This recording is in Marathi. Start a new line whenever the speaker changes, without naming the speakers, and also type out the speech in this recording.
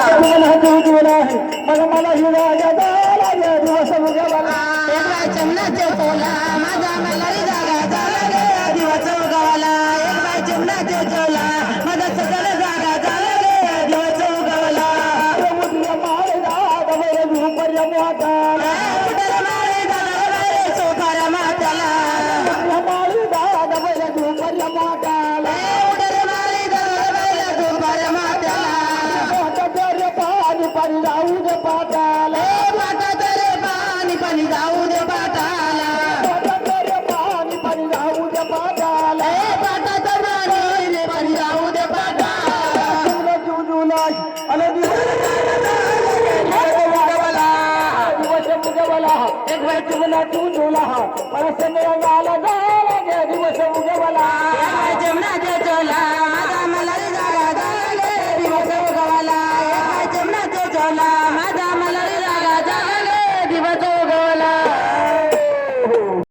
मला मला हिरा दिवस उगवला
एक बाय चिमणाचे चोला माझा मल्हारी जागा झाला रे दिवस उगवला एक बाय चिमणाचे चोला माझा सकल जागा झाला रे दिवस उगवला
पर्य मोठाला
उडल मारे दादा सोखारा माताला
पर्य मोठाला
उडल मारे दादा सोखारा माताला
पाणी पाणी जाऊ दे पाटाला
माता तरे पाणी पाणी जाऊ दे पाटाला
पाणी पाणी जाऊ दे पाटाला
पाटा तर पाणी पाणी जाऊ दे पाटाला
जुलाई आणि एक बाय चिमणा तू झुला मला संध्याकाळला झाला दिवस उगवला
चिमणाचे चोला माझा मल्हारी जागा झाला रे दिवस उगवला चिमणाचे चोला